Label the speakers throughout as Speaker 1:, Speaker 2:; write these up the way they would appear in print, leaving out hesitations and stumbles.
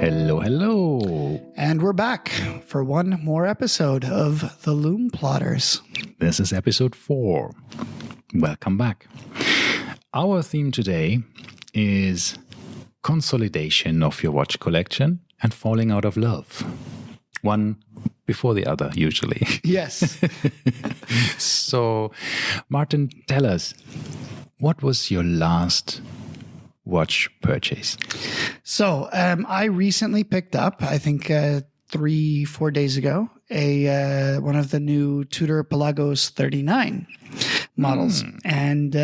Speaker 1: Hello, hello.
Speaker 2: And we're back for one more episode of the Lume Plotters.
Speaker 1: This is episode 4. Welcome back. Our theme today is consolidation of your watch collection and falling out of love. One before the other, usually.
Speaker 2: Yes.
Speaker 1: So, Martin, tell us, what was your last watch purchase?
Speaker 2: So I recently picked up, I think 3-4 days ago, one of the new Tudor Pelagos 39 models. And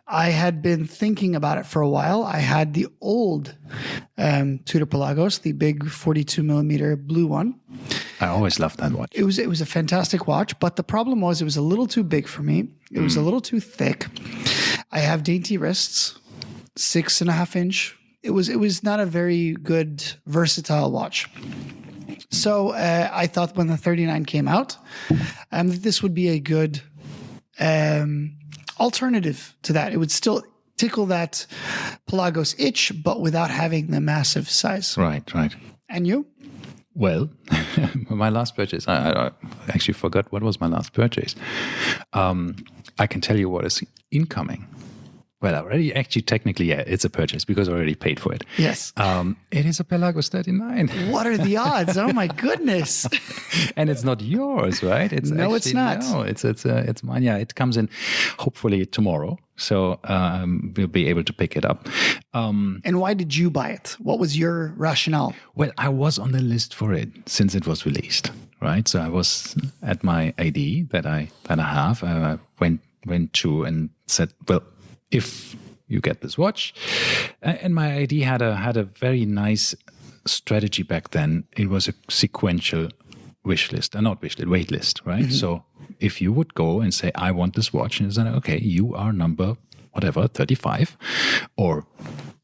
Speaker 2: I had been thinking about it for a while. I had the old Tudor Pelagos, the big 42 millimeter blue one.
Speaker 1: I always loved that watch.
Speaker 2: It was a fantastic watch, but the problem was it was a little too big for me. It was a little too thick. I have dainty wrists, 6.5 inch. It was not a very good versatile watch. So I thought when the 39 came out, this would be a good alternative to that. It would still tickle that Pelagos itch, but without having the massive size.
Speaker 1: Right.
Speaker 2: And you?
Speaker 1: Well, my last purchase, I actually forgot what was my last purchase. I can tell you what is incoming. Well, already, actually, technically, yeah, it's a purchase because I already paid for it.
Speaker 2: Yes.
Speaker 1: It is a Pelagos 39.
Speaker 2: What are the odds? Oh my goodness!
Speaker 1: And it's not yours, right?
Speaker 2: It's not.
Speaker 1: No, it's mine. Yeah, it comes in hopefully tomorrow, so we'll be able to pick it up.
Speaker 2: And why did you buy it? What was your rationale?
Speaker 1: Well, I was on the list for it since it was released, right? So I was at my ID that I have. I went to and said, well, if you get this watch, and my ID had a very nice strategy back then. It was a sequential wait list, right? So if you would go and say, I want this watch, and it's like, okay, you are number whatever, 35 or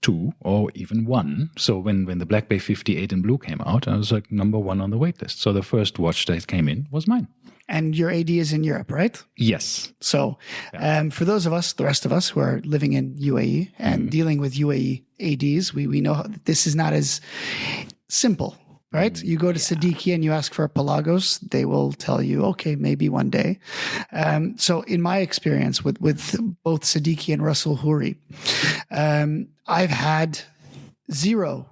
Speaker 1: 2 or even 1. So when the Black Bay 58 in blue came out, I was like number 1 on the wait list. So the first watch that came in was mine.
Speaker 2: And your AD is in Europe, right?
Speaker 1: Yes.
Speaker 2: So for those of us, the rest of us who are living in UAE and dealing with UAE ADs, we know this is not as simple, right? You go to Siddiqui and you ask for a Pelagos, they will tell you, okay, maybe one day. So in my experience with both Siddiqui and Russell Houri, I've had zero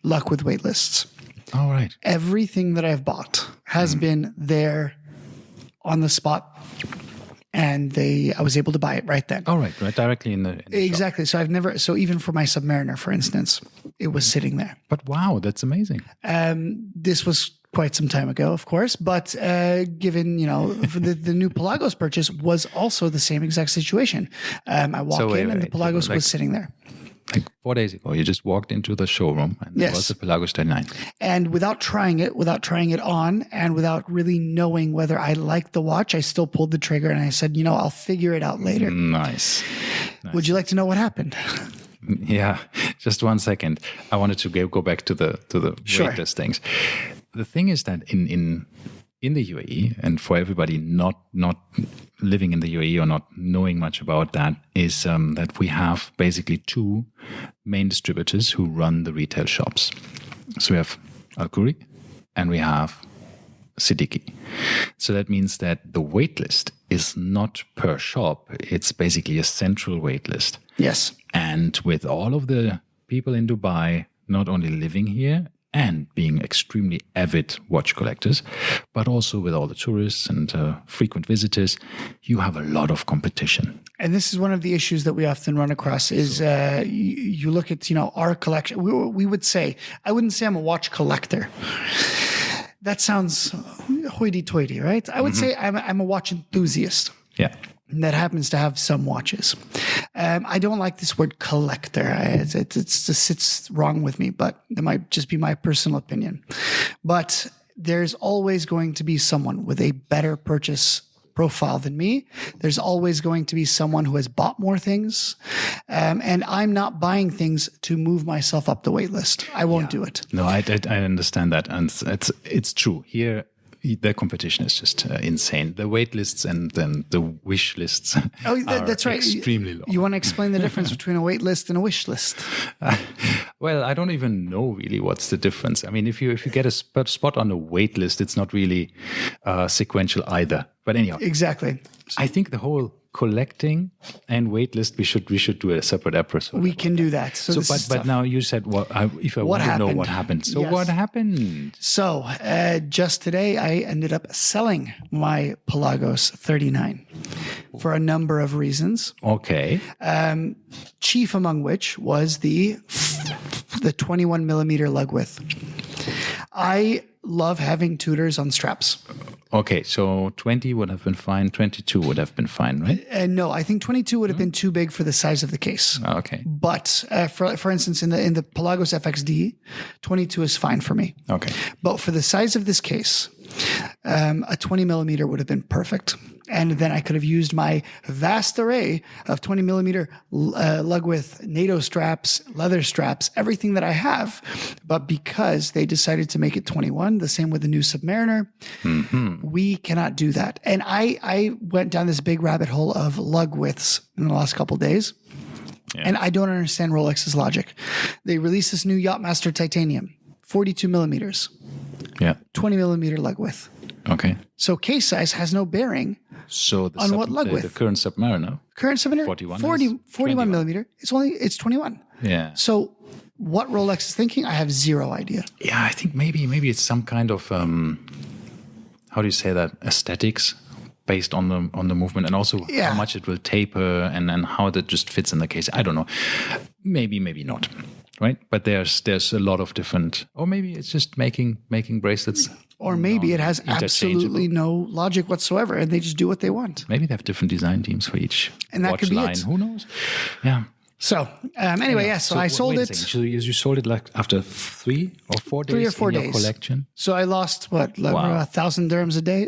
Speaker 2: luck with wait lists.
Speaker 1: All right.
Speaker 2: Everything that I've bought has been there on the spot, and I was able to buy it right then.
Speaker 1: All right, directly in the
Speaker 2: exactly.
Speaker 1: shop.
Speaker 2: So even for my Submariner, for instance, it was sitting there.
Speaker 1: But wow, that's amazing.
Speaker 2: This was quite some time ago, of course, but given, the new Pelagos purchase was also the same exact situation. I walked in and the Pelagos was sitting there.
Speaker 1: Like 4 days ago, you just walked into the showroom and there was a Pelagos 39.
Speaker 2: And without trying it on, and without really knowing whether I liked the watch, I still pulled the trigger and I said, I'll figure it out later.
Speaker 1: Nice.
Speaker 2: Would you like to know what happened?
Speaker 1: Yeah, just 1 second. I wanted to go back to the wait list things. The thing is that in the UAE, and for everybody not living in the UAE or not knowing much about that, is that we have basically 2 main distributors who run the retail shops. So we have Al Khoury and we have Siddiqui. So that means that the wait list is not per shop. It's basically a central wait list.
Speaker 2: Yes.
Speaker 1: And with all of the people in Dubai not only living here and being extremely avid watch collectors, but also with all the tourists and frequent visitors, you have a lot of competition.
Speaker 2: And this is one of the issues that we often run across is you look at, our collection. We would say, I wouldn't say I'm a watch collector. That sounds hoity-toity, right? I would say I'm a watch enthusiast.
Speaker 1: Yeah.
Speaker 2: That happens to have some watches. I don't like this word collector. It just sits wrong with me, but it might just be my personal opinion. But there's always going to be someone with a better purchase profile than me. There's always going to be someone who has bought more things. And I'm not buying things to move myself up the wait list. I won't do it.
Speaker 1: No, I understand that. And it's true. Here, the competition is just insane. The wait lists and then the wish lists
Speaker 2: that's right.
Speaker 1: Extremely long.
Speaker 2: You want to explain the difference between a wait list and a wish list?
Speaker 1: Well, I don't even know really what's the difference. I mean, if you get a spot on the wait list, it's not really sequential either. But anyhow,
Speaker 2: exactly.
Speaker 1: I think the whole collecting and waitlist, we should do a separate episode.
Speaker 2: We can do that.
Speaker 1: But now you said if I want to know what happened. So
Speaker 2: yes.
Speaker 1: What happened?
Speaker 2: So just today, I ended up selling my Pelagos 39 for a number of reasons.
Speaker 1: Okay.
Speaker 2: Chief among which was the 21 millimeter lug width. I love having tutors on straps.
Speaker 1: Okay, so 20 would have been fine, 22 would have been fine, right?
Speaker 2: No, I think 22 would have been too big for the size of the case.
Speaker 1: Okay.
Speaker 2: But for instance, in the Pelagos FXD, 22 is fine for me.
Speaker 1: Okay.
Speaker 2: But for the size of this case, a 20 millimeter would have been perfect. And then I could have used my vast array of 20 millimeter lug width NATO straps, leather straps, everything that I have. But because they decided to make it 21, the same with the new Submariner, we cannot do that. And I went down this big rabbit hole of lug widths in the last couple of days. Yeah. And I don't understand Rolex's logic. They released this new Yachtmaster Titanium, 42 millimeters.
Speaker 1: Yeah.
Speaker 2: 20 millimeter lug width.
Speaker 1: Okay.
Speaker 2: So case size has no bearing on what lug width.
Speaker 1: The current Submariner.
Speaker 2: Current Submariner, 41 millimeter. It's 21.
Speaker 1: Yeah.
Speaker 2: So what Rolex is thinking, I have zero idea.
Speaker 1: Yeah, I think maybe it's some kind of how do you say that, aesthetics based on the movement, and also how much it will taper and how that just fits in the case. I don't know. Maybe not. Right, but there's a lot of different, or maybe it's just making bracelets.
Speaker 2: Or maybe it has absolutely no logic whatsoever, and they just do what they want.
Speaker 1: Maybe they have different design teams for each
Speaker 2: and that
Speaker 1: watch
Speaker 2: could be
Speaker 1: line.
Speaker 2: It.
Speaker 1: Who knows? Yeah.
Speaker 2: So anyway, yes. So I sold it.
Speaker 1: So you sold it like after 3 or 4 days.
Speaker 2: 3 or 4
Speaker 1: in
Speaker 2: days.
Speaker 1: Your collection.
Speaker 2: So I lost 1,000 dirhams a day.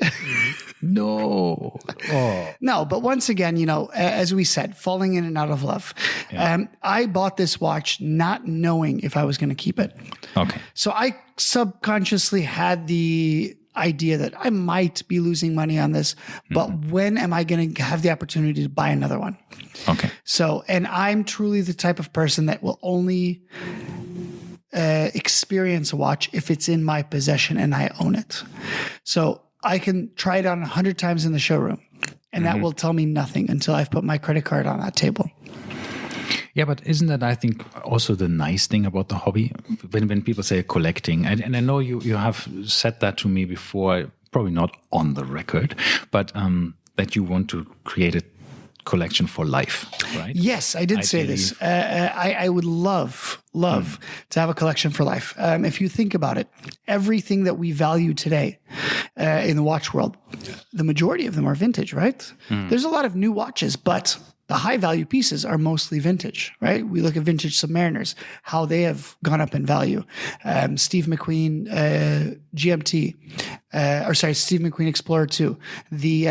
Speaker 1: No. Oh.
Speaker 2: No, but once again, as we said, falling in and out of love. Yeah. I bought this watch not knowing if I was going to keep it.
Speaker 1: Okay.
Speaker 2: So I subconsciously had the idea that I might be losing money on this, but when am I going to have the opportunity to buy another one?
Speaker 1: Okay.
Speaker 2: So, and I'm truly the type of person that will only experience a watch if it's in my possession and I own it. So I can try it on 100 times in the showroom, and that will tell me nothing until I've put my credit card on that table.
Speaker 1: Yeah, but isn't that, I think, also the nice thing about the hobby? When people say collecting, and I know you have said that to me before, probably not on the record, but that you want to create a collection for life, right?
Speaker 2: Yes, I did say this. I would love to have a collection for life. If you think about it, everything that we value today in the watch world, the majority of them are vintage, right? There's a lot of new watches, but the high value pieces are mostly vintage, right? We look at vintage Submariners, how they have gone up in value. Steve McQueen GMT, Steve McQueen Explorer 2, the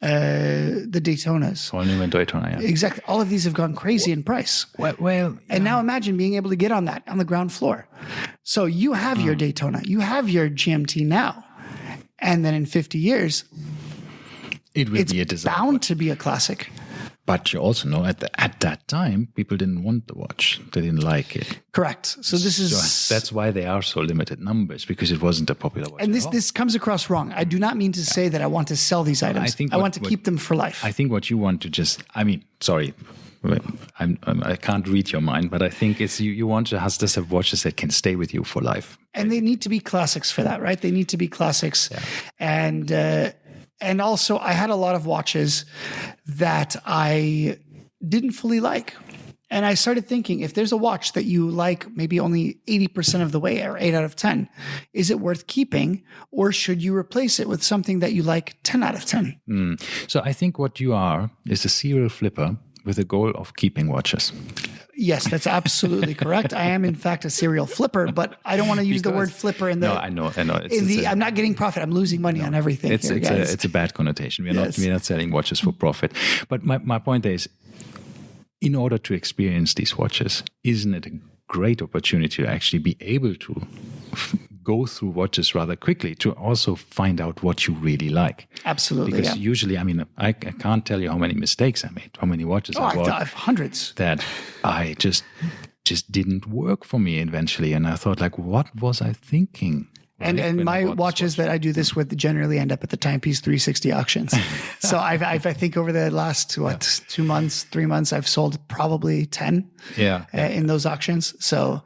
Speaker 2: Daytonas.
Speaker 1: All new in Daytona, yeah.
Speaker 2: Exactly. All of these have gone crazy in price.
Speaker 1: Well,
Speaker 2: and now imagine being able to get on that on the ground floor. So you have your Daytona, you have your GMT now, and then in 50 years, it's bound to be a classic.
Speaker 1: But you also know at that time, people didn't want the watch. They didn't like it.
Speaker 2: Correct. So
Speaker 1: that's why they are so limited numbers, because it wasn't a popular watch.
Speaker 2: And this comes across wrong. I do not mean to say that I want to sell these items. I want to keep them for life.
Speaker 1: I think what you want to sorry, I can't read your mind, but I think it's you want to just have watches that can stay with you for life.
Speaker 2: And they need to be classics for that, right? They need to be classics. Yeah. And also, I had a lot of watches that I didn't fully like. And I started thinking, if there's a watch that you like maybe only 80% of the way, or 8 out of 10, is it worth keeping? Or should you replace it with something that you like 10 out of 10?
Speaker 1: So I think what you are is a serial flipper with a goal of keeping watches.
Speaker 2: Yes, that's absolutely correct. I am, in fact, a serial flipper, but I don't want to use the word flipper in the... No,
Speaker 1: I know.
Speaker 2: I'm not getting profit. I'm losing money on everything.
Speaker 1: It's a bad connotation. We're not selling watches for profit. But my point is, in order to experience these watches, isn't it a great opportunity to actually be able to go through watches rather quickly to also find out what you really like.
Speaker 2: Absolutely.
Speaker 1: Because usually, I mean, I can't tell you how many mistakes I made, how many watches I bought.
Speaker 2: I've hundreds.
Speaker 1: That I just didn't work for me eventually. And I thought, like, what was I thinking? Right?
Speaker 2: And my watches that I do this with generally end up at the Timepiece 360 auctions. So I think over the last 2 months, 3 months, I've sold probably 10 in those auctions. So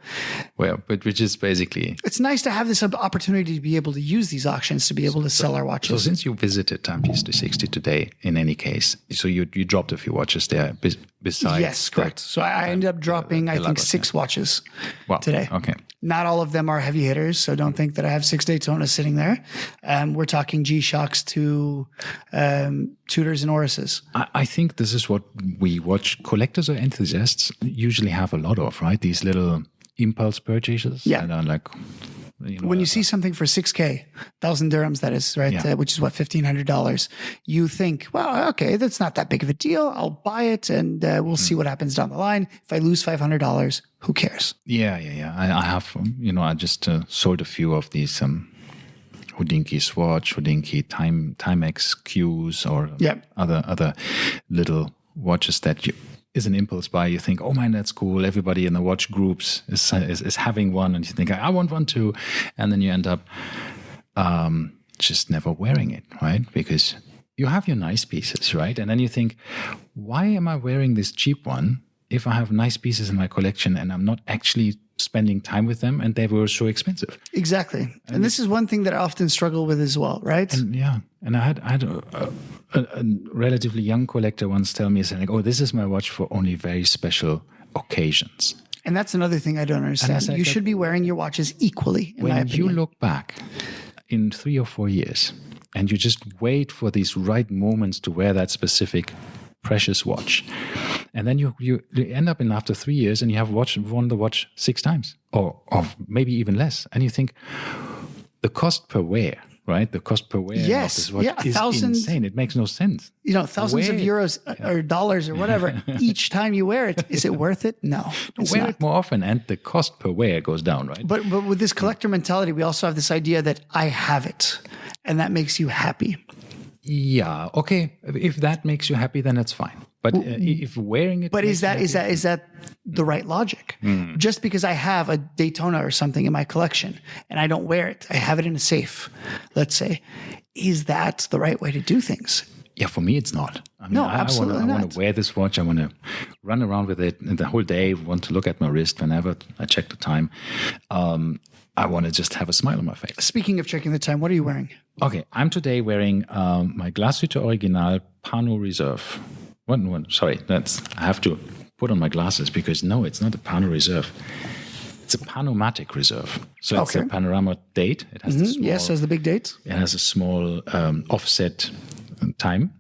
Speaker 1: but which is basically,
Speaker 2: it's nice to have this opportunity to be able to use these auctions to be able to sell our watches.
Speaker 1: So since you visited Timepiece 360 today, in any case, so you dropped a few watches there besides.
Speaker 2: Yes, correct. So I ended up dropping, I think, 6 watches today.
Speaker 1: Okay.
Speaker 2: Not all of them are heavy hitters, so don't think that I have 6 Daytonas sitting there. We're talking G-Shocks to Tudors and Oruses.
Speaker 1: I think this is what we watch. Collectors or enthusiasts usually have a lot of, right? These little impulse purchases.
Speaker 2: Yeah.
Speaker 1: And are like,
Speaker 2: when you see something for 6K, 1,000 dirhams, that is, right?
Speaker 1: Yeah.
Speaker 2: Which is what, $1,500. You think, well, okay, that's not that big of a deal. I'll buy it and we'll see what happens down the line. If I lose $500, who cares?
Speaker 1: Yeah. I have, I just sold a few of these Hodinkee Swatch, Hodinkee Timex Qs, or other little watches that is an impulse buy. You think, oh man, that's cool. Everybody in the watch groups is having one, and you think, I want one too, and then you end up just never wearing it, right? Because you have your nice pieces, right? And then you think, why am I wearing this cheap one if I have nice pieces in my collection and I'm not actually spending time with them, and they were so expensive?
Speaker 2: Exactly. And this is one thing that I often struggle with as well, right?
Speaker 1: And I had a relatively young collector once tell me, saying, "Oh, this is my watch for only very special occasions."
Speaker 2: And that's another thing I don't understand. You should be wearing your watches equally, in my opinion.
Speaker 1: When you look back in 3 or 4 years and you just wait for these right moments to wear that specific precious watch, and then you end up in after 3 years and you have worn the watch 6 times or maybe even less, and you think the cost per wear, right? The cost per wear of this watch is insane. It makes no sense.
Speaker 2: Thousands of euros or dollars or whatever each time you wear it. Is it worth it? No.
Speaker 1: Wear it more often, and the cost per wear goes down, right?
Speaker 2: But with this collector mentality, we also have this idea that I have it, and that makes you happy.
Speaker 1: Yeah. Okay. If that makes you happy, then that's fine. But if wearing it,
Speaker 2: but is that the right logic? Just because I have a Daytona or something in my collection and I don't wear it, I have it in a safe, let's say, is that the right way to do things?
Speaker 1: Yeah, for me, it's not. I mean,
Speaker 2: no, absolutely
Speaker 1: I want to wear this watch. I want to run around with it the whole day. Want to look at my wrist whenever I check the time. I want to just have a smile on my face.
Speaker 2: Speaking of checking the time, what are you wearing?
Speaker 1: Okay, I'm today wearing my Glashütte Original Pano Reserve. Sorry, I have to put on my glasses because no, it's not a Pano Reserve. It's a Panomatic Reserve. So it's a panorama date. It has the small,
Speaker 2: yes, has the big date.
Speaker 1: It has a small offset time,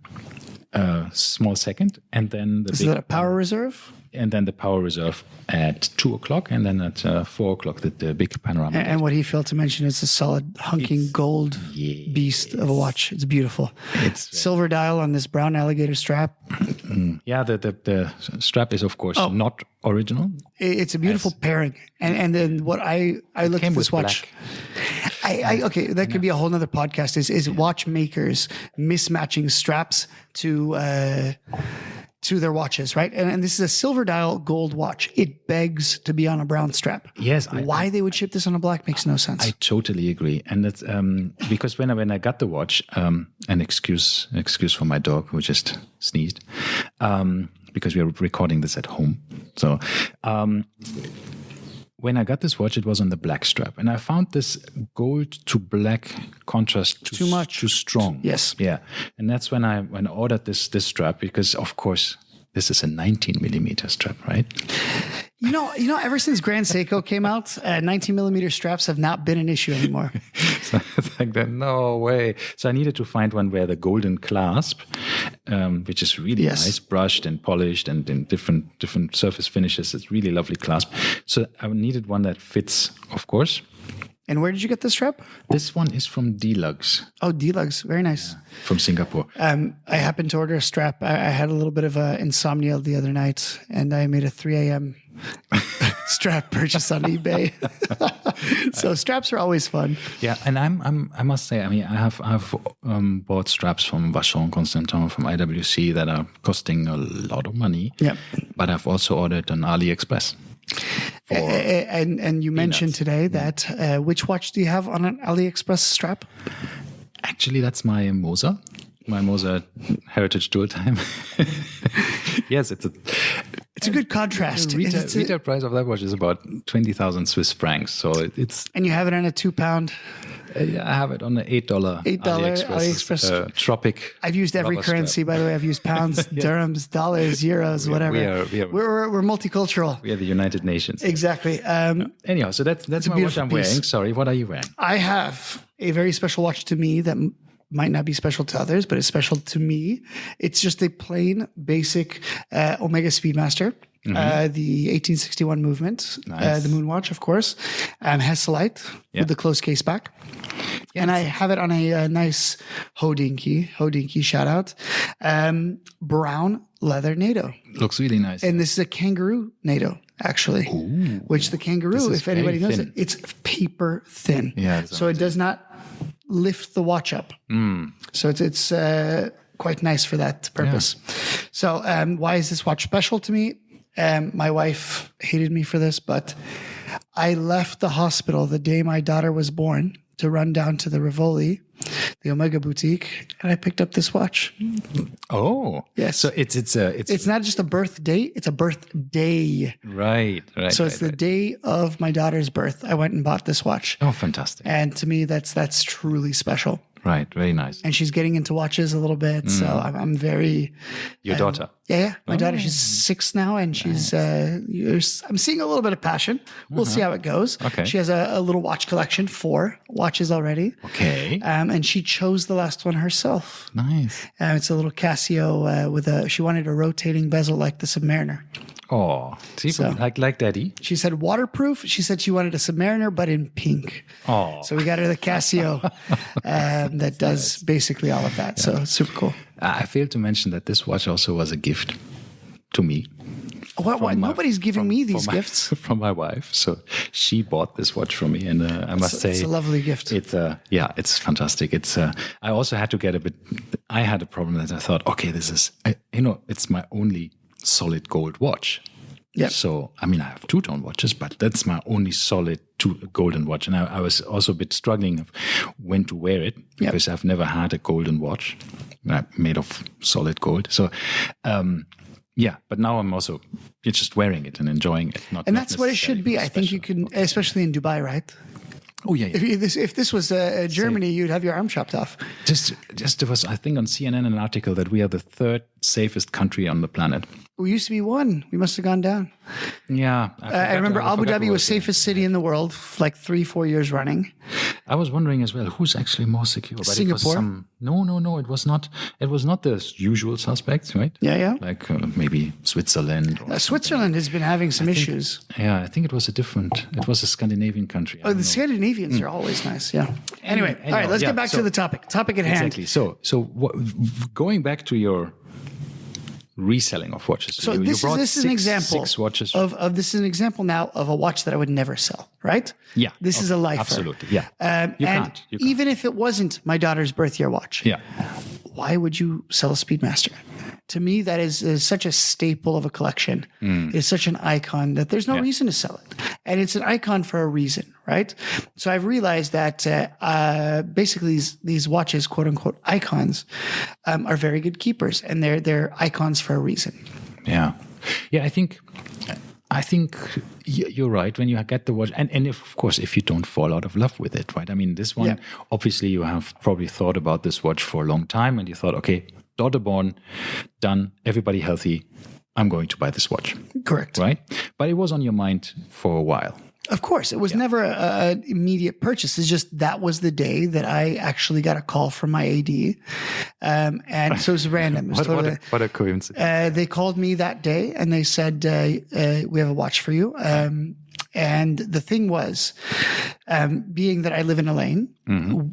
Speaker 1: small second, and then
Speaker 2: Is that a Power Reserve?
Speaker 1: And then the Power Reserve at 2 o'clock, and then at 4 o'clock, the big panorama.
Speaker 2: And what he failed to mention is a solid hunking gold beast of a watch. It's beautiful. It's silver dial on this brown alligator strap.
Speaker 1: Yeah, the strap is of course not original.
Speaker 2: It's a beautiful pairing. And then what I looked at this watch. Okay, that could be a whole nother podcast. Is watchmakers mismatching straps to their watches, right? And this is a silver dial gold watch. It begs to be on a brown strap.
Speaker 1: Yes.
Speaker 2: Why they would ship this on a black makes no sense.
Speaker 1: I totally agree. And that's because when I got the watch, an excuse for my dog who just sneezed, because we are recording this at home. So when I got this watch, it was on the black strap. And I found this gold to black contrast too strong.
Speaker 2: Yes.
Speaker 1: Yeah. And that's when I ordered this strap, because of course this is a 19 millimeter strap, right?
Speaker 2: You know, ever since Grand Seiko came out, 19 millimeter straps have not been an issue anymore.
Speaker 1: So it's like that, no way. So I needed to find one where the golden clasp, which is really nice, brushed and polished and in different surface finishes. It's really lovely clasp. So I needed one that fits, of course.
Speaker 2: And where did you get this strap?
Speaker 1: This one is from D-Lugs.
Speaker 2: Oh, D-Lugs. Very nice.
Speaker 1: Yeah, from Singapore.
Speaker 2: I happened to order a strap. I had a little bit of insomnia the other night, and I made a 3 a.m. strap purchase on eBay. So straps are always fun.
Speaker 1: Yeah, and I must say, I mean, I've bought straps from Vacheron Constantin, from IWC that are costing a lot of money.
Speaker 2: Yeah.
Speaker 1: But I've also ordered on AliExpress.
Speaker 2: And you mentioned today that which watch do you have on an AliExpress strap?
Speaker 1: Actually, that's my Moser Heritage Dual Time. Yes, it's
Speaker 2: a good contrast.
Speaker 1: Retail price of that watch is about 20,000 Swiss francs. So it's.
Speaker 2: And you have it on a 2 pound.
Speaker 1: I have it on the $8 AliExpress Tropic.
Speaker 2: I've used every currency, by the way. I've used pounds, dirhams, dollars, euros, whatever. We're multicultural.
Speaker 1: We are the United Nations.
Speaker 2: Exactly.
Speaker 1: Anyhow, so that's my watch I'm wearing. Sorry, what are you wearing?
Speaker 2: I have a very special watch to me that might not be special to others, but it's special to me. It's just a plain, basic Omega Speedmaster. The 1861 movement, the moon watch, of course, Hesselite with the closed case back. Yeah, and I have it on a nice Hodinkee shout out, brown leather NATO.
Speaker 1: Looks really nice.
Speaker 2: And this is a kangaroo NATO, actually.
Speaker 1: Ooh,
Speaker 2: which the kangaroo, if anybody knows it, it's paper thin.
Speaker 1: Yeah,
Speaker 2: so it does not lift the watch up. So it's quite nice for that purpose. Yeah. So why is this watch special to me? My wife hated me for this, but I left the hospital the day my daughter was born to run down to the Rivoli, the Omega boutique, and I picked up this watch.
Speaker 1: Oh,
Speaker 2: yes.
Speaker 1: So it's
Speaker 2: not just a birth date; it's a birthday.
Speaker 1: Right.
Speaker 2: So it's the day of my daughter's birth. I went and bought this watch.
Speaker 1: Oh, fantastic!
Speaker 2: And to me, that's truly special.
Speaker 1: Right, very nice.
Speaker 2: And she's getting into watches a little bit, so I'm very.
Speaker 1: Your daughter?
Speaker 2: Yeah. My daughter, she's 6 now, and she's. I'm seeing a little bit of passion. We'll see how it goes.
Speaker 1: Okay.
Speaker 2: She has a little watch collection, 4 watches already.
Speaker 1: Okay.
Speaker 2: And she chose the last one herself.
Speaker 1: Nice.
Speaker 2: It's a little Casio with she wanted a rotating bezel like the Submariner.
Speaker 1: Oh, like Daddy.
Speaker 2: She said waterproof. She said she wanted a Submariner, but in pink.
Speaker 1: Oh,
Speaker 2: so we got her the Casio that does basically all of that. Yeah. So super cool.
Speaker 1: I failed to mention that this watch also was a gift to me.
Speaker 2: What? Nobody's giving me these gifts
Speaker 1: from my wife. So she bought this watch for me, and I must say
Speaker 2: it's a lovely gift.
Speaker 1: It's fantastic. I also had to get a bit. I had a problem that I thought, okay, this is it's my only solid gold watch.
Speaker 2: Yeah.
Speaker 1: So, I mean, I have two-tone watches, but that's my only solid golden watch. And I was also a bit struggling of when to wear it because I've never had a golden watch made of solid gold. So, but now I'm also just wearing it and enjoying it.
Speaker 2: And that's what it should be. I think you can, especially in Dubai, right?
Speaker 1: Oh, yeah.
Speaker 2: If this was Germany, you'd have your arm chopped off.
Speaker 1: There was, I think, on CNN an article that we are the 3rd safest country on the planet.
Speaker 2: We used to be 1. We must have gone down.
Speaker 1: Yeah.
Speaker 2: I remember Abu Dhabi was safest city in the world, like 3-4 years running.
Speaker 1: I was wondering as well, who's actually more secure? But
Speaker 2: Singapore?
Speaker 1: No, it was not. It was not the usual suspects, right?
Speaker 2: Yeah.
Speaker 1: Like maybe Switzerland.
Speaker 2: Switzerland has been having some issues.
Speaker 1: Yeah, I think it was it was a Scandinavian country.
Speaker 2: The Scandinavians are always nice, yeah. Anyway, all right, let's get back to the topic. Topic at hand.
Speaker 1: Exactly. So going back to your reselling of watches.
Speaker 2: So this is an example
Speaker 1: 6 watches
Speaker 2: this is an example now of a watch that I would never sell, right?
Speaker 1: Yeah.
Speaker 2: This is a lifer.
Speaker 1: Absolutely. Yeah.
Speaker 2: You can't. Even if it wasn't my daughter's birth year watch.
Speaker 1: Yeah.
Speaker 2: Why would you sell a Speedmaster? To me, that is such a staple of a collection. It's such an icon that there's no reason to sell it. And it's an icon for a reason, right? So I've realized that basically these watches, quote unquote, icons, are very good keepers, and they're icons for a reason.
Speaker 1: Yeah. Yeah, I think you're right when you get the watch. And of course, if you don't fall out of love with it, right? I mean, this one, obviously you have probably thought about this watch for a long time and you thought, okay, daughter born, done, everybody healthy, I'm going to buy this watch.
Speaker 2: Correct.
Speaker 1: Right? But it was on your mind for a while.
Speaker 2: Of course. It was never an immediate purchase. It's just that was the day that I actually got a call from my AD. And so it was random. It was
Speaker 1: what a coincidence.
Speaker 2: They called me that day and they said, we have a watch for you. And the thing was, being that I live in a lane,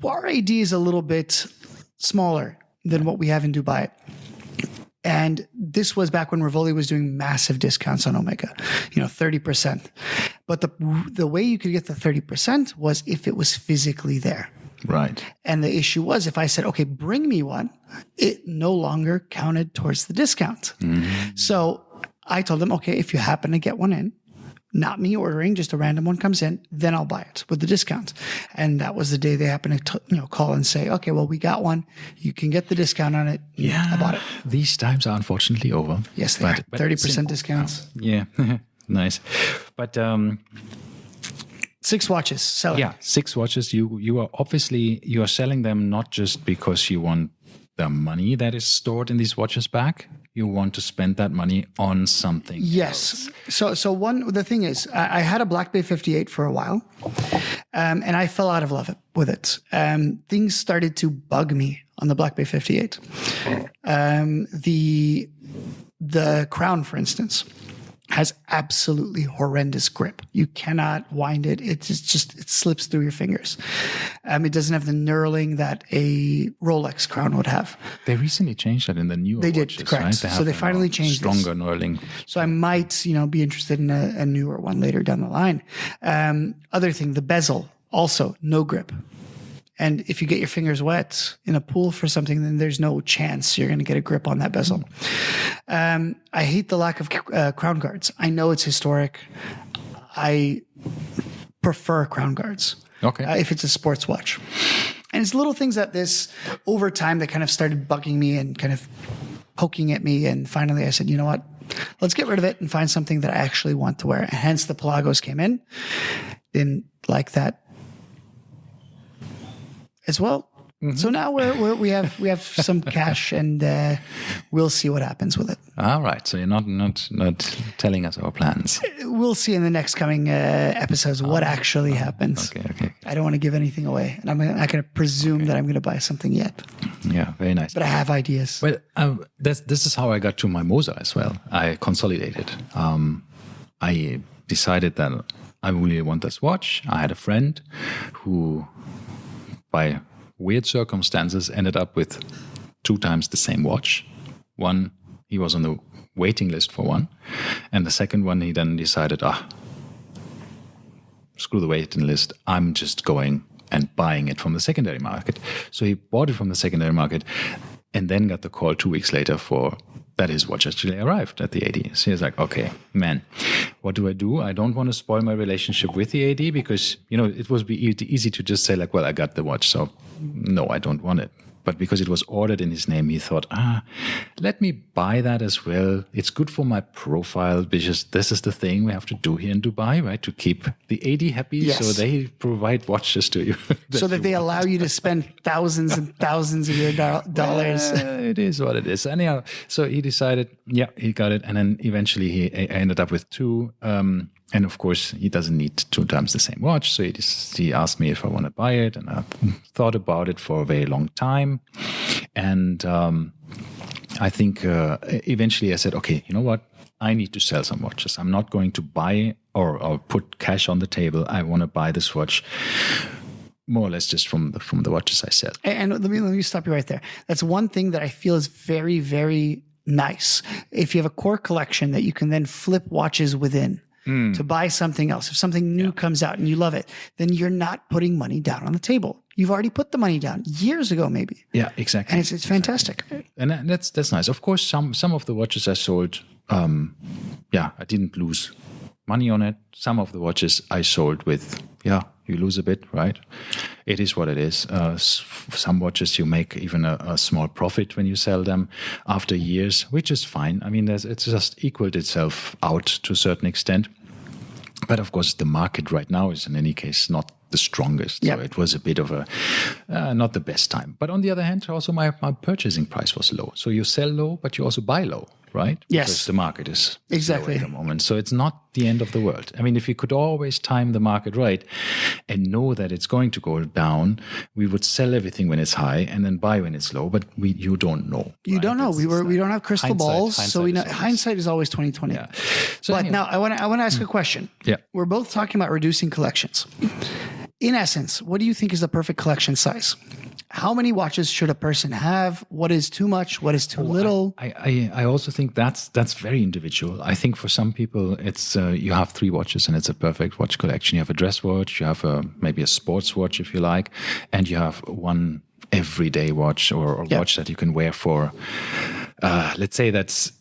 Speaker 2: our AD is a little bit smaller than what we have in Dubai. And this was back when Rivoli was doing massive discounts on Omega, 30%. But the way you could get the 30% was if it was physically there.
Speaker 1: Right.
Speaker 2: And the issue was if I said, okay, bring me one, it no longer counted towards the discount. So I told them, okay, if you happen to get one in, not me ordering, just a random one comes in, then I'll buy it with the discount. And that was the day they happened to call and say, okay, well, we got one. You can get the discount on it.
Speaker 1: Yeah.
Speaker 2: I bought it.
Speaker 1: These times are unfortunately over.
Speaker 2: Yes, they are. 30% discounts.
Speaker 1: Yeah. Nice. But
Speaker 2: 6 watches selling.
Speaker 1: yeah, 6 watches. You are obviously, you are selling them not just because you want the money that is stored in these watches back. You want to spend that money on something.
Speaker 2: Yes.
Speaker 1: else.
Speaker 2: So the thing is, I had a Black Bay 58 for a while, and I fell out of love with it. Things started to bug me on the Black Bay 58. The crown, for instance, has absolutely horrendous grip. You cannot wind it. It slips through your fingers. It doesn't have the knurling that a Rolex crown would have.
Speaker 1: They recently changed that in the newer
Speaker 2: They
Speaker 1: watches,
Speaker 2: did, correct.
Speaker 1: right?
Speaker 2: So they finally changed
Speaker 1: stronger knurling.
Speaker 2: So I might, be interested in a newer one later down the line. Other thing, the bezel, also no grip. And if you get your fingers wet in a pool for something, then there's no chance you're going to get a grip on that bezel. I hate the lack of crown guards. I know it's historic. I prefer crown guards.
Speaker 1: Okay.
Speaker 2: If it's a sports watch. And it's little things that over time, that kind of started bugging me and kind of poking at me. And finally I said, you know what? Let's get rid of it and find something that I actually want to wear. And hence the Pelagos came in. Didn't like that as well. So now we have some cash, and we'll see what happens with it.
Speaker 1: All right. So you're not telling us our plans.
Speaker 2: We'll see in the next coming episodes what actually happens.
Speaker 1: Okay.
Speaker 2: I don't want to give anything away, and I'm not going to presume that I'm going to buy something yet.
Speaker 1: Yeah, very nice.
Speaker 2: But I have ideas.
Speaker 1: Well, this is how I got to my Mosa as well. I consolidated. I decided that I really want this watch. I had a friend who, by weird circumstances, ended up with 2 times the same watch. One, he was on the waiting list for one. And the second one, he then decided, screw the waiting list. I'm just going and buying it from the secondary market. So he bought it from the secondary market and then got the call 2 weeks later that his watch actually arrived at the AD. So he's like, okay, man, what do? I don't want to spoil my relationship with the AD because, it would be easy to just say like, well, I got the watch, so no, I don't want it. But because it was ordered in his name, he thought, let me buy that as well. It's good for my profile because this is the thing we have to do here in Dubai, right? To keep the AD happy.
Speaker 2: Yes.
Speaker 1: So they provide watches to you.
Speaker 2: So that they allow you to spend thousands and thousands of your dollars.
Speaker 1: It is what it is. Anyhow, so he decided, he got it. And then eventually he ended up with 2. And of course, he doesn't need 2 times the same watch. So he asked me if I want to buy it. And I thought about it for a very long time. And I think eventually I said, okay, you know what? I need to sell some watches. I'm not going to buy or put cash on the table. I want to buy this watch more or less just from the watches I sell.
Speaker 2: And let me stop you right there. That's one thing that I feel is very, very nice. If you have a core collection that you can then flip watches within. To buy something else. If something new comes out and you love it, then you're not putting money down on the table. You've already put the money down years ago, maybe.
Speaker 1: Yeah, exactly.
Speaker 2: And it's fantastic.
Speaker 1: And that's nice. Of course, some of the watches I sold, I didn't lose money on it. Some of the watches I sold with, you lose a bit, right? It is what it is. Some watches you make even a small profit when you sell them after years, which is fine. I mean, it's just equaled itself out to a certain extent. But of course, the market right now is in any case not the strongest.
Speaker 2: Yep.
Speaker 1: So it was a bit of not the best time. But on the other hand, also my purchasing price was low. So you sell low, but you also buy low, right?
Speaker 2: Yes.
Speaker 1: Because the market is
Speaker 2: exactly
Speaker 1: low at the moment. So it's not the end of the world. I mean, if we could always time the market right and know that it's going to go down, we would sell everything when it's high and then buy when it's low. But you don't know.
Speaker 2: You don't know. We don't have crystal balls, so we know hindsight is always 20/20.
Speaker 1: Yeah. So
Speaker 2: but now I want to ask a question.
Speaker 1: Yeah.
Speaker 2: We're both talking about reducing collections. in essence, what do you think is the perfect collection size? How many watches should a person have? What is too much? What is too little?
Speaker 1: I also think that's very individual. I think for some people, it's you have 3 watches and it's a perfect watch collection. You have a dress watch, you have maybe a sports watch if you like, and you have one everyday watch or watch that you can wear for, let's say that's,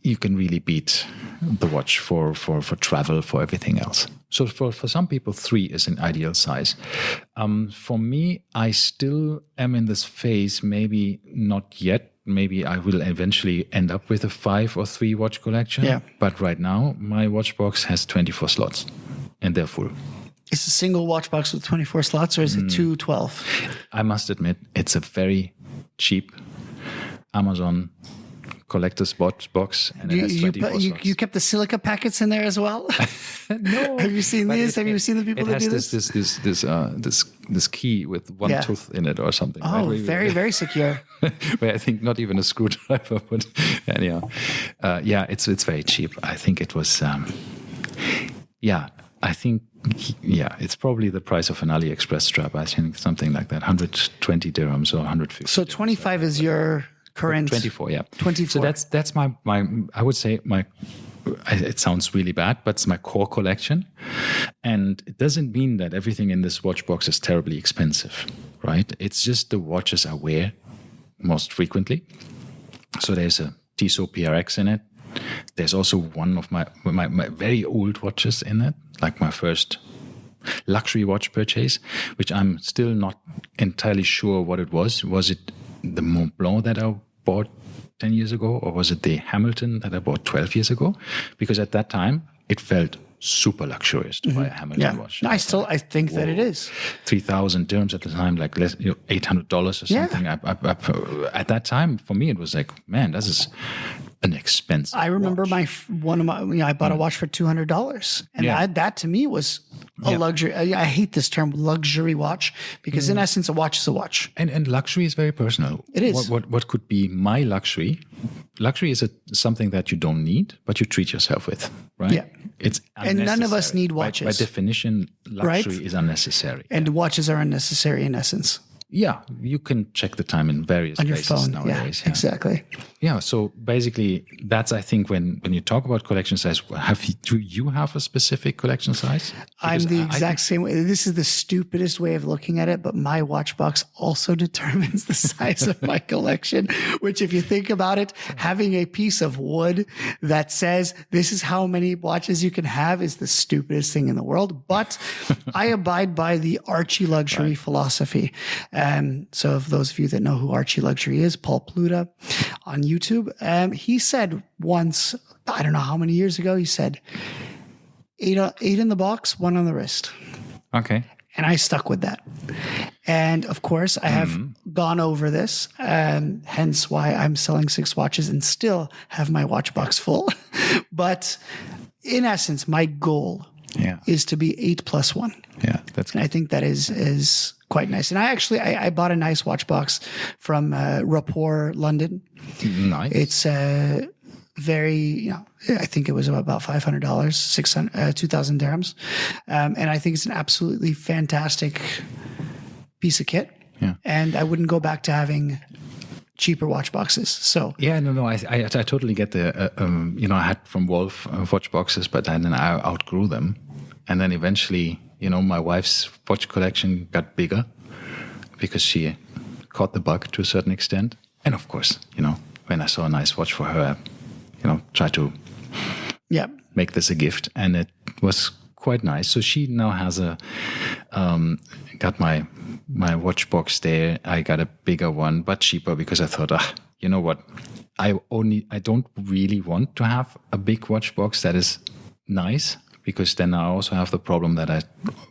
Speaker 1: you can really beat the watch for travel, for everything else. So for some people, 3 is an ideal size. For me, I still am in this phase, maybe not yet. Maybe I will eventually end up with a 5 or 3 watch collection.
Speaker 2: Yeah.
Speaker 1: But right now, my watch box has 24 slots and they're full.
Speaker 2: Is a single watch box with 24 slots or is it 212?
Speaker 1: I must admit, it's a very cheap Amazon collector's box, and it has 24 slots.
Speaker 2: You kept the silica packets in there as well?
Speaker 1: No.
Speaker 2: Have you seen these? Have you seen the people that do this?
Speaker 1: This key with one tooth in it or something.
Speaker 2: Oh,
Speaker 1: right?
Speaker 2: very, very secure.
Speaker 1: Where I think not even a screwdriver would. Anyhow, it's very cheap. I think it was. It's probably the price of an AliExpress strap. I think something like that, 120 dirhams or 150.
Speaker 2: So 25 is your current
Speaker 1: 24, yeah.
Speaker 2: 24.
Speaker 1: So that's my I would say my, it sounds really bad, but it's my core collection. And it doesn't mean that everything in this watch box is terribly expensive, right? It's just the watches I wear most frequently. So there's a Tissot PRX in it. There's also one of my very old watches in it, like my first luxury watch purchase, which I'm still not entirely sure what it was. Was it the Mont Blanc that I bought 10 years ago, or was it the Hamilton that I bought 12 years ago? Because at that time, it felt super luxurious to buy a Hamilton watch.
Speaker 2: I think that it is
Speaker 1: 3,000 dirhams at the time, like $800 or something. I, at that time, for me, it was like, man, this is an expensive.
Speaker 2: I remember
Speaker 1: watch.
Speaker 2: I bought a watch for $200, and that to me was a luxury. I hate this term luxury watch because in essence, a watch is a watch.
Speaker 1: And luxury is very personal.
Speaker 2: It is.
Speaker 1: What could be my luxury? Luxury is something that you don't need, but you treat yourself with, right?
Speaker 2: Yeah.
Speaker 1: It's
Speaker 2: and none of us need watches.
Speaker 1: By definition, luxury is unnecessary.
Speaker 2: And watches are unnecessary in essence.
Speaker 1: Yeah, you can check the time in various
Speaker 2: on your
Speaker 1: places
Speaker 2: phone
Speaker 1: nowadays.
Speaker 2: Yeah, exactly.
Speaker 1: Yeah, so basically, that's I think when you talk about collection size, do you have a specific collection size?
Speaker 2: Because I'm the exact same way. This is the stupidest way of looking at it, but my watch box also determines the size of my collection. Which, if you think about it, having a piece of wood that says this is how many watches you can have is the stupidest thing in the world. But I abide by the Archie Luxury philosophy. So if those of you that know who Archie Luxury is, Paul Pluta on YouTube, he said once, I don't know how many years ago, he said, 8 in the box, 1 on the wrist.
Speaker 1: Okay.
Speaker 2: And I stuck with that. And of course, I have gone over this, hence why I'm selling 6 watches and still have my watch box full. But in essence, my goal is to be 8 plus 1.
Speaker 1: Yeah, that's good.
Speaker 2: And I think that is quite nice. And I bought a nice watch box from Rapport London.
Speaker 1: Nice.
Speaker 2: It's very, I think it was about $500, 2,000 dirhams. And I think it's an absolutely fantastic piece of kit.
Speaker 1: Yeah.
Speaker 2: And I wouldn't go back to having cheaper watch boxes. So
Speaker 1: I totally get the, I had from Wolf watch boxes, but then I outgrew them. And then eventually, my wife's watch collection got bigger because she caught the bug to a certain extent. And of course, when I saw a nice watch for her, try to make this a gift. And it was quite nice. So she now has got my watch box there. I got a bigger one, but cheaper because I thought, you know what? I don't really want to have a big watch box that is nice, because then I also have the problem that I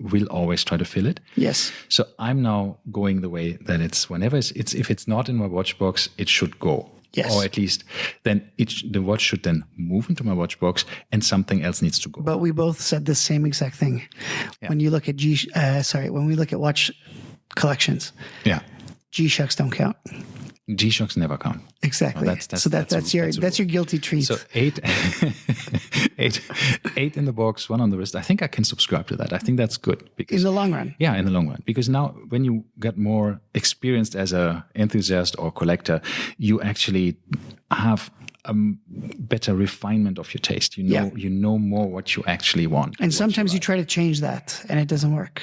Speaker 1: will always try to fill it.
Speaker 2: Yes.
Speaker 1: So I'm now going the way that it's whenever if it's not in my watch box, it should go.
Speaker 2: Yes.
Speaker 1: Or at least then the watch should then move into my watch box and something else needs to go.
Speaker 2: But we both said the same exact thing. Yeah. When you look at when we look at watch collections, G-Shocks don't count.
Speaker 1: G-Shocks never count.
Speaker 2: Exactly. That's your guilty treat.
Speaker 1: So eight in the box, one on the wrist. I think I can subscribe to that. I think that's good.
Speaker 2: In the long run.
Speaker 1: Yeah, in the long run. Because now when you get more experienced as a enthusiast or collector, you actually have a better refinement of your taste. You know more what you actually want.
Speaker 2: And sometimes you try to change that and it doesn't work.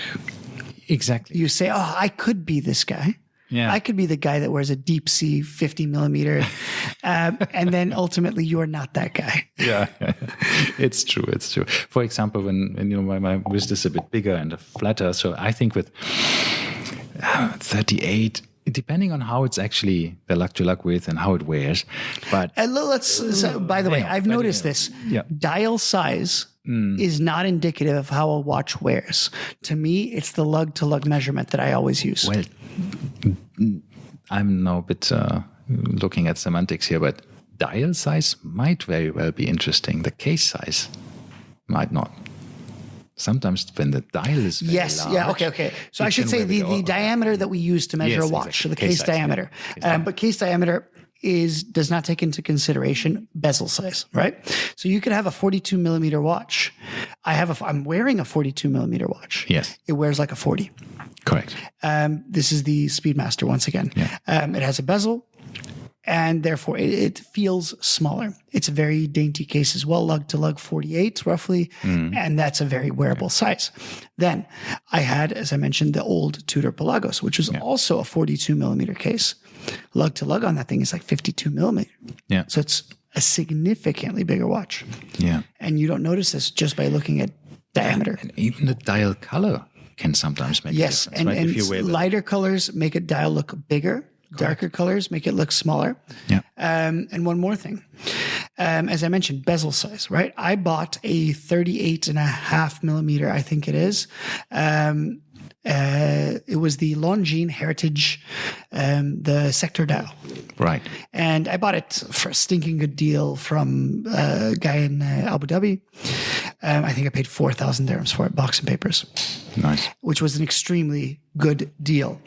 Speaker 1: Exactly.
Speaker 2: You say, oh, I could be this guy.
Speaker 1: Yeah.
Speaker 2: I could be the guy that wears a deep sea 50 millimeter. And then ultimately you are not that guy.
Speaker 1: Yeah, it's true. For example, when my wrist is a bit bigger and flatter. So I think with 38, depending on how it's actually the lug-to-lug width and how it wears. But
Speaker 2: by the way, I've noticed this.
Speaker 1: Yeah.
Speaker 2: Dial size is not indicative of how a watch wears. To me, it's the lug-to-lug measurement that I always use.
Speaker 1: Well, I'm now a bit looking at semantics here, but dial size might very well be interesting. The case size might not. Sometimes when the dial is very large,
Speaker 2: okay. So I should say the diameter that we use to measure a watch,
Speaker 1: exactly.
Speaker 2: So the case diameter. But case diameter does not take into consideration bezel size, right? So you could have a 42 millimeter watch. I'm wearing a 42 millimeter watch.
Speaker 1: Yes.
Speaker 2: It wears like a 40.
Speaker 1: Correct.
Speaker 2: This is the Speedmaster once again.
Speaker 1: Yeah.
Speaker 2: It has a bezel, and therefore it feels smaller. It's a very dainty case as well, lug to lug 48 roughly, and that's a very wearable size. Then I had, as I mentioned, the old Tudor Pelagos, which was also a 42 millimeter case. Lug to lug on that thing is like 52 millimeter.
Speaker 1: Yeah.
Speaker 2: So it's a significantly bigger watch.
Speaker 1: Yeah.
Speaker 2: And you don't notice this just by looking at diameter.
Speaker 1: And even the dial color can sometimes make a difference.
Speaker 2: And,
Speaker 1: right?
Speaker 2: and
Speaker 1: if you wear
Speaker 2: lighter colors make a dial look bigger. Darker colors make it look smaller.
Speaker 1: Yeah.
Speaker 2: And one more thing. As I mentioned, bezel size, right? I bought a 38.5 millimeter, I think it is. It was the Longines Heritage, the sector dial.
Speaker 1: Right.
Speaker 2: And I bought it for a stinking good deal from a guy in Abu Dhabi. I think I paid 4,000 dirhams for it, box and papers.
Speaker 1: Nice.
Speaker 2: Which was an extremely good deal.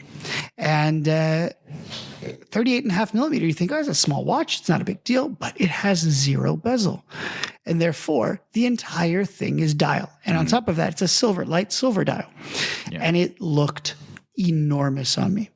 Speaker 2: And 38.5 millimeter, you think, oh, it's a small watch. It's not a big deal, but it has zero bezel. And therefore, the entire thing is dial. And on top of that, it's a light silver dial. Yeah. And it looked enormous on me.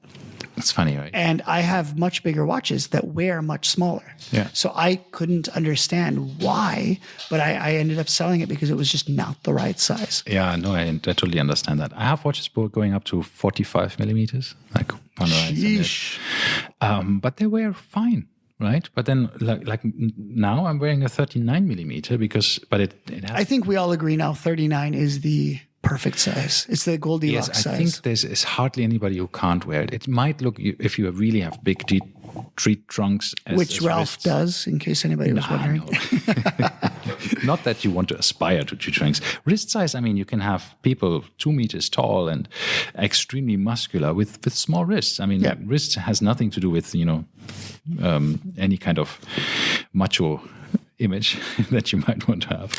Speaker 1: It's funny, right?
Speaker 2: And I have much bigger watches that wear much smaller.
Speaker 1: Yeah.
Speaker 2: So I couldn't understand why, but I ended up selling it because it was just not the right size.
Speaker 1: Yeah, no, I totally understand that. I have watches going up to 45 millimeters, like on the right side. But they wear fine. Right, but then like now I'm wearing a 39 millimeter but it has.
Speaker 2: I think we all agree now 39 is the perfect size. It's the Goldilocks size.
Speaker 1: I think there's hardly anybody who can't wear it. It might look, if you really have big tree trunks,
Speaker 2: which Ralph does, in case anybody was wondering.
Speaker 1: No. Not that you want to aspire to tree trunks. Wrist size, I mean, you can have people 2 meters tall and extremely muscular with small wrists. I mean, wrist has nothing to do with any kind of macho image that you might want to have.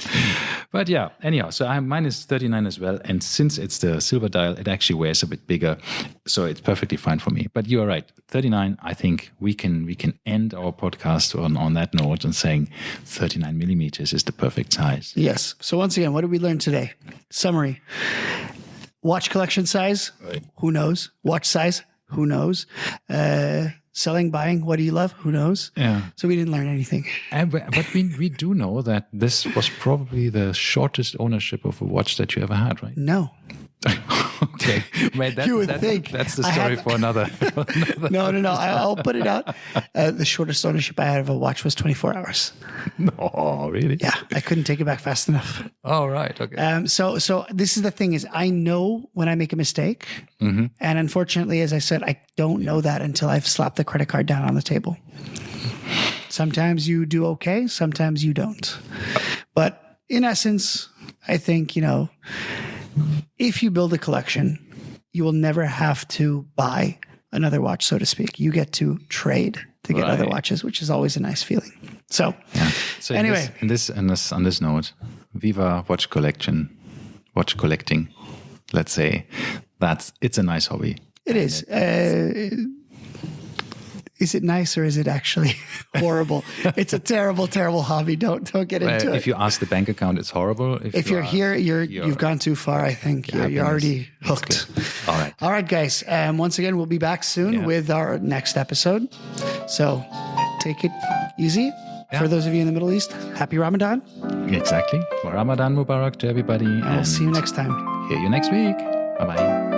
Speaker 1: But yeah, anyhow, so mine is 39 as well. And since it's the silver dial, it actually wears a bit bigger. So it's perfectly fine for me. But you're right, 39, I think we can end our podcast on that note and saying 39 millimeters is the perfect size.
Speaker 2: Yes. So once again, what did we learn today? Summary. Watch collection size, who knows? Watch size, who knows? Selling, buying, what do you love? Who knows? Yeah. So we didn't learn anything.
Speaker 1: But we do know that this was probably the shortest ownership of a watch that you ever had, right?
Speaker 2: No.
Speaker 1: Okay. Mate,
Speaker 2: you would think.
Speaker 1: That's the story for another.
Speaker 2: No. I'll put it out. The shortest ownership I had of a watch was 24 hours.
Speaker 1: No, really?
Speaker 2: Yeah. I couldn't take it back fast enough.
Speaker 1: Oh, right. Okay.
Speaker 2: So this is the thing is I know when I make a mistake. Mm-hmm. And unfortunately, as I said, I don't know that until I've slapped the credit card down on the table. Sometimes you do okay. Sometimes you don't. But in essence, I think, if you build a collection, you will never have to buy another watch, so to speak. You get to trade to get other watches, which is always a nice feeling. So, anyway.
Speaker 1: On this note, Viva watch collecting. Let's say it's a nice hobby.
Speaker 2: It is. is it nice or is it actually horrible? It's a terrible, terrible hobby. Don't get into it.
Speaker 1: If you ask the bank account, it's horrible.
Speaker 2: If you're here, you've gone too far. I think you're already hooked. All right, guys. Once again, we'll be back soon with our next episode. So take it easy. For those of you in the Middle East, happy Ramadan.
Speaker 1: Exactly. Ramadan Mubarak to everybody.
Speaker 2: And we'll see you next time.
Speaker 1: Hear you next week. Bye-bye.